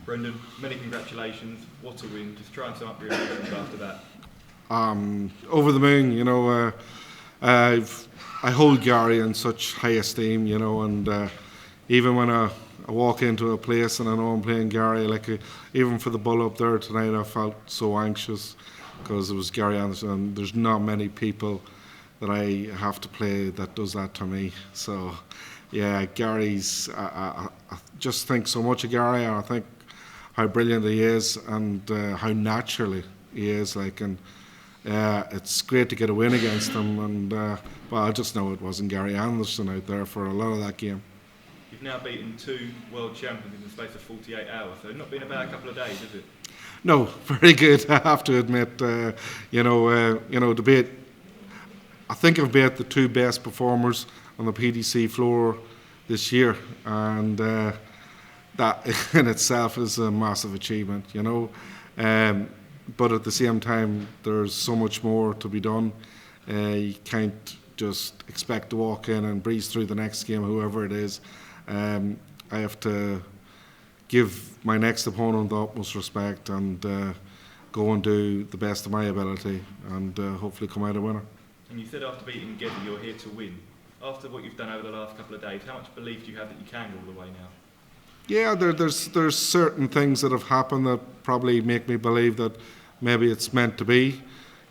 Brendan, many congratulations. What a win. Just try and sum up your emotions after that. Over the moon, I hold Gary in such high esteem, and even when I walk into a place and I know I'm playing Gary, even for the bull up there tonight, I felt so anxious because it was Gary Anderson, and there's not many people that I have to play that does that to me. So, yeah, Gary's. I just think so much of Gary, and I think how brilliant he is and how naturally he is. It's great to get a win against him, but I just know it wasn't Gary Anderson out there for a lot of that game. You've now beaten 2 world champions in the space of 48 hours, so not been a bad couple of days, has it? No, very good. I have to admit, to beat. I think I've beat the 2 best performers on the PDC floor this year, and that in itself is a massive achievement, But at the same time, there's so much more to be done. You can't just expect to walk in and breeze through the next game, whoever it is. I have to give my next opponent the utmost respect and go and do the best of my ability and hopefully come out a winner. And you said after beating Geddy you're here to win. After what you've done over the last couple of days, how much belief do you have that you can go all the way now? Yeah, there's certain things that have happened that probably make me believe that maybe it's meant to be.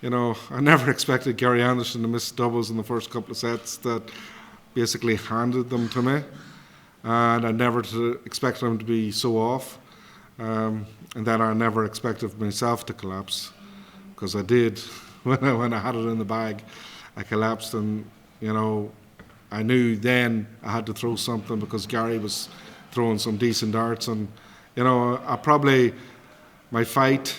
I never expected Gary Anderson to miss doubles in the first couple of sets that basically handed them to me. And I never expected him to be so off. And then I never expected myself to collapse, because I did. When I had it in the bag, I collapsed, and, I knew then I had to throw something because Gary was throwing some decent darts, and my fight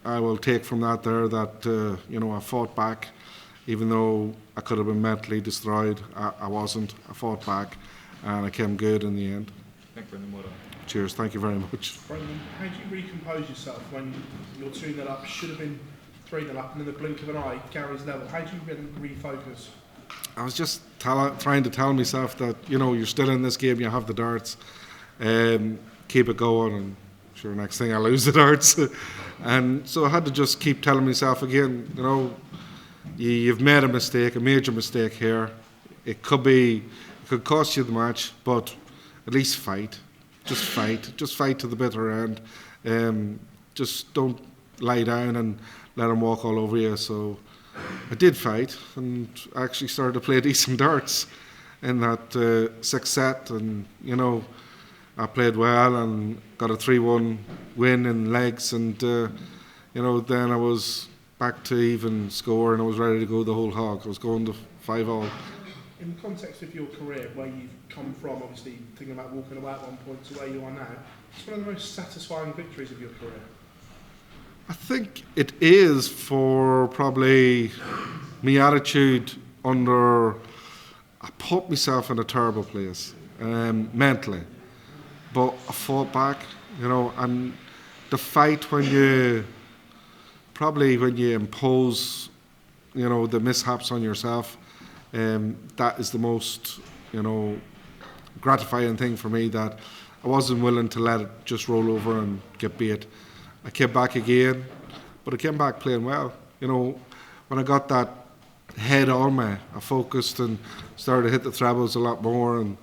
I will take from that there that I fought back, even though I could have been mentally destroyed. I wasn't. I fought back, and I came good in the end. Thanks, Brendan. Well done. Cheers. Thank you very much. Brendan, how do you recompose yourself when you're 2-0 up, should have been 3-0 up, and in the blink of an eye, Gary's level? How do you then refocus? I was just trying to tell myself that, you're still in this game, you have the darts, keep it going, and sure, next thing I lose the darts. And so I had to just keep telling myself again, you've made a mistake, a major mistake here. It could cost you the match, but at least fight. Just fight to the bitter end. Just don't lie down and let them walk all over you. So I did fight, and I actually started to play decent darts in that 6th set, and I played well and got a 3-1 win in legs, and then I was back to even score, and I was ready to go the whole hog. I was going to 5-all. In the context of your career, where you've come from, obviously thinking about walking away at one point to where you are now, it's one of the most satisfying victories of your career. I think it is, for probably my attitude under. I put myself in a terrible place mentally, but I fought back, and the fight when you impose, the mishaps on yourself, that is the most, gratifying thing for me, that I wasn't willing to let it just roll over and get beat. I came back again, but I came back playing well. When I got that head on me, I focused and started to hit the trebles a lot more and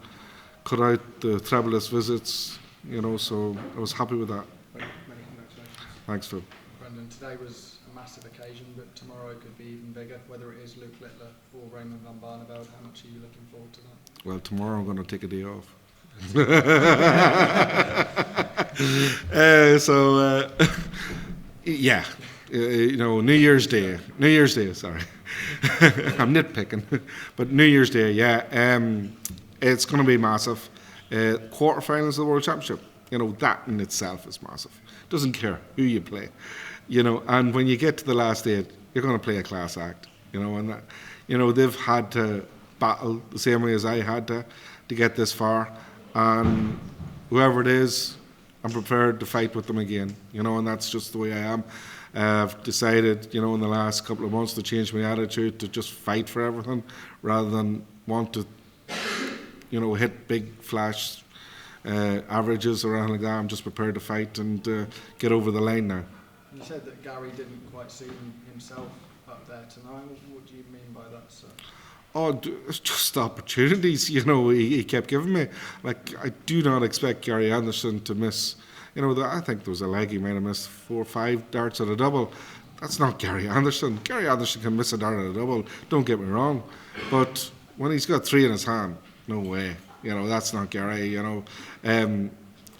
cut out the trebleless visits, so I was happy with that. Many congratulations. Thanks, Phil. Brendan, today was a massive occasion, but tomorrow could be even bigger, whether it is Luke Littler or Raymond van Barneveld. How much are you looking forward to that? Well, tomorrow I'm going to take a day off. Yeah, New Year's Day, sorry. I'm nitpicking, but New Year's Day, yeah. It's going to be massive. Quarterfinals of the World Championship, that in itself is massive. Doesn't care who you play, and when you get to the last 8, you're going to play a class act, and that, they've had to battle the same way as I had to get this far, and whoever it is, I'm prepared to fight with them again, and that's just the way I am. I've decided, in the last couple of months, to change my attitude to just fight for everything rather than want to, hit big flash averages or anything like that. I'm just prepared to fight and get over the line now. You said that Gary didn't quite see himself up there tonight. What do you mean by that, sir? Oh, it's just opportunities, you know, he kept giving me. Like, I do not expect Gary Anderson to miss, you know, I think there was a leg he might have missed 4 or 5 darts at a double. That's not Gary Anderson. Gary Anderson can miss a dart at a double, don't get me wrong. But when he's got 3 in his hand, no way. You know, that's not Gary, you know.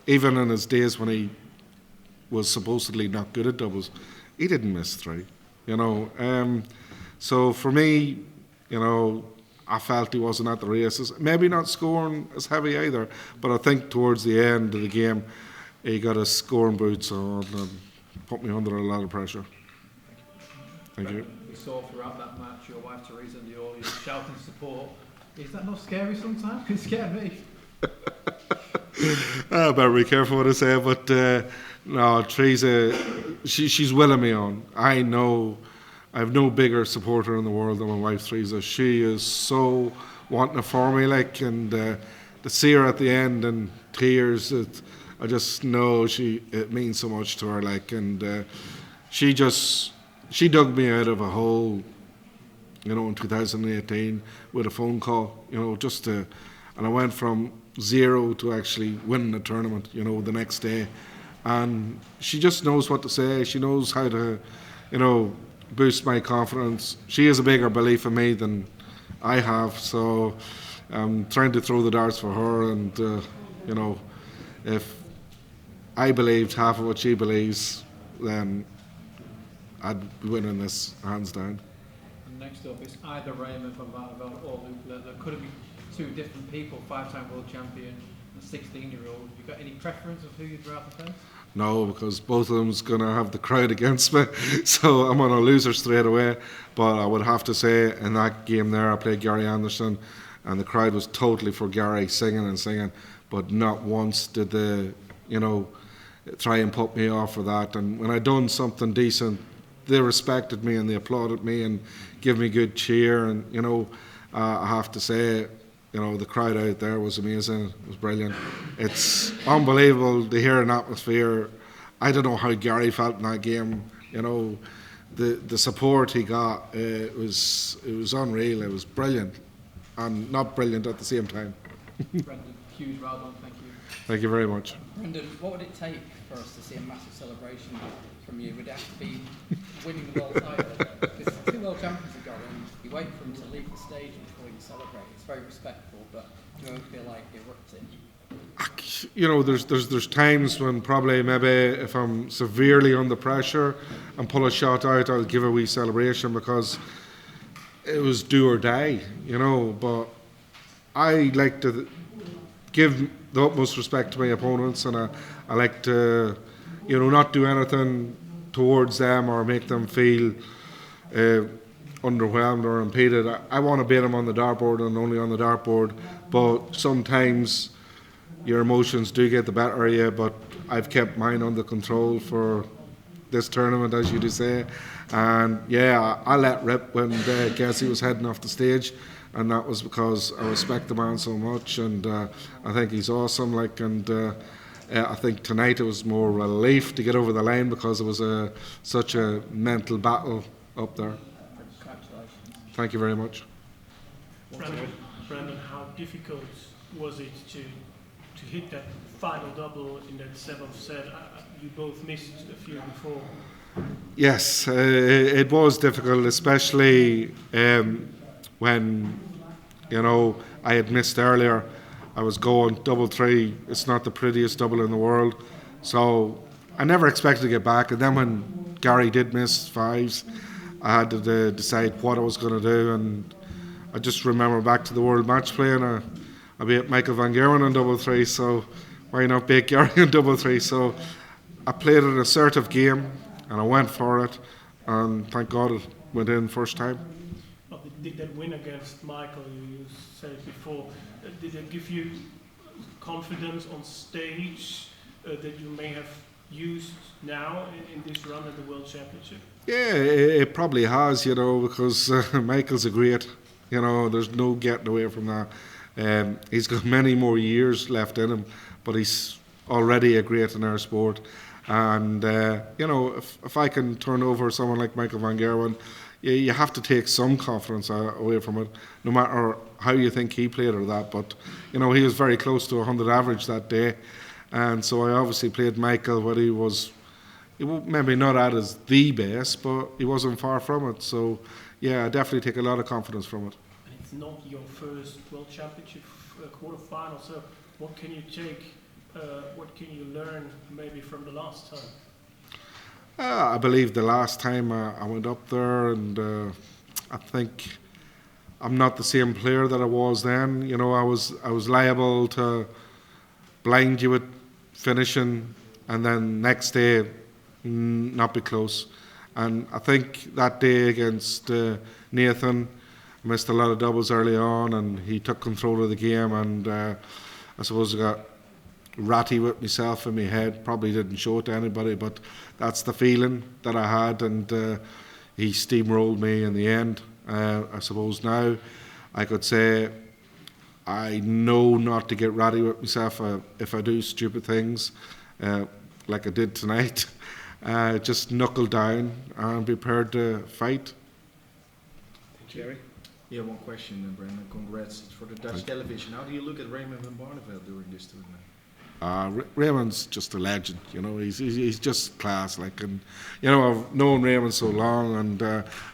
Even in his days when he was supposedly not good at doubles, he didn't miss 3, you know. So for me, you know, I felt he wasn't at the races. Maybe not scoring as heavy either, but I think towards the end of the game, he got his scoring boots on and put me under a lot of pressure. Thank you. We saw throughout that match your wife Theresa and the audience shouting support. Is that not scary sometimes? It scared me. I better be careful what I say, but no, Theresa, she's willing me on. I know I have no bigger supporter in the world than my wife Theresa. She is so wanting it for me, like, and to see her at the end in tears, I just know it means so much to her, like, and she dug me out of a hole, you know, in 2018 with a phone call, you know, and I went from 0 to actually winning the tournament, you know, the next day, and she just knows what to say. She knows how to, you know, boost my confidence. She has a bigger belief in me than I have, so I'm trying to throw the darts for her, and you know, if I believed half of what she believes, then I'd be winning this hands down. And next up is either Raymond van Barneveld or Luke Littler. Could it be 2 different people, 5-time world champion and a 16-year-old? You got any preference of who you'd rather face? No, because both of them's going to have the crowd against me, so I'm going to lose her straight away. But I would have to say, in that game there, I played Gary Anderson, and the crowd was totally for Gary, singing and singing, but not once did they, you know, try and put me off for that. And when I done something decent, they respected me and they applauded me and give me good cheer. And, you know, I have to say, you know, the crowd out there was amazing. It was brilliant. It's unbelievable to hear an atmosphere. I don't know how Gary felt in that game. You know, the support he got, it was unreal. It was brilliant, and not brilliant at the same time. Brendan, huge well done, thank you. Thank you very much. Brendan, what would it take for us to see a massive celebration from you? Would it have to be winning the world title? Because 2 world champions have got in. You wait for them to leave the stage before you celebrate. It's very respectful, but you don't feel like erupting. You know, there's times when probably maybe if I'm severely under pressure and pull a shot out, I'll give a wee celebration because it was do or die, you know. But I like to give the utmost respect to my opponents, and I like to, you know, not do anything towards them or make them feel underwhelmed or impeded. I want to beat them on the dartboard and only on the dartboard, but sometimes your emotions do get the better of you, but I've kept mine under control for this tournament, as you do say. And yeah, I let rip when Gessie was heading off the stage, and that was because I respect the man so much, and I think he's awesome. Like, and I think tonight it was more relief to get over the line because it was such a mental battle up there. Congratulations. Thank you very much. Brandon, how difficult was it to hit that final double in that 7th set? You both missed a few before. Yes, it was difficult, especially when, you know, I had missed earlier. I was going double 3. It's not the prettiest double in the world, so I never expected to get back. And then when Gary did miss 5s, I had to decide what I was going to do. And I just remember back to the World Match Play, and I beat Michael van Gerwen on double 3, so why not beat Gary on double 3? So I played an assertive game, and I went for it, and thank God it went in first time. Well, did that win against Michael, you said it before, did it give you confidence on stage that you may have used now in this run at the World Championship? Yeah, it probably has, you know, because Michael's a great, you know, there's no getting away from that. He's got many more years left in him, but he's already a great in our sport. And if I can turn over someone like Michael van Gerwen, you have to take some confidence away from it, no matter how you think he played or that. But he was very close to 100 average that day, and so I obviously played Michael when he was maybe not at his the best, but he wasn't far from it. So yeah, I definitely take a lot of confidence from it. And it's not your first World Championship quarter-final, so what can you take? What can you learn maybe from the last time? I believe the last time I went up there, and I think I'm not the same player that I was then. I was liable to blind you with finishing, and then next day not be close. And I think that day against Nathan, I missed a lot of doubles early on, and he took control of the game, and I suppose I got ratty with myself in my head. Probably didn't show it to anybody, but that's the feeling that I had, and he steamrolled me in the end. I suppose now I could say I know not to get ratty with myself if I do stupid things like I did tonight. Just knuckle down and be prepared to fight. Jerry? Yeah, one question, Brendan. Congrats. It's for the Dutch television. How do you look at Raymond van Barneveld during this tournament? Raymond's just a legend, he's just class, and I've known Raymond so long, and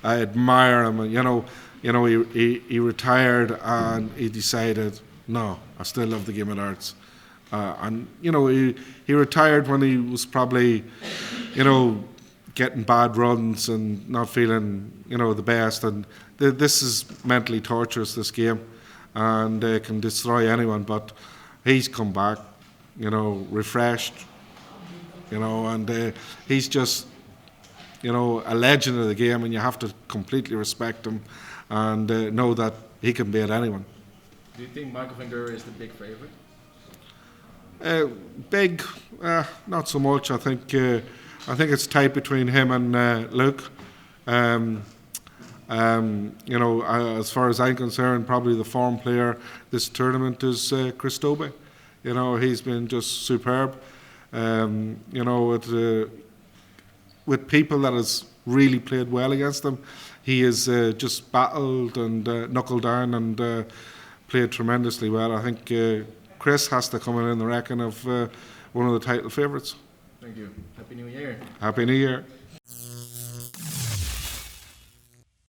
I admire him. And, he retired and he decided, no, I still love the game of darts. And he retired when he was probably getting bad runs and not feeling the best. And this is mentally torturous, this game, and it can destroy anyone. But he's come back, refreshed, and he's just, a legend of the game, and you have to completely respect him and know that he can beat anyone. Do you think Michael van Gerwen is the big favorite? Big, not so much. I think it's tight between him and Luke. As far as I'm concerned, probably the form player this tournament is Chris Dobey. He's been just superb. With people that has really played well against him, he has just battled and knuckled down and played tremendously well. I think Chris has to come in the reckoning of one of the title favourites. Thank you. Happy New Year. Happy New Year.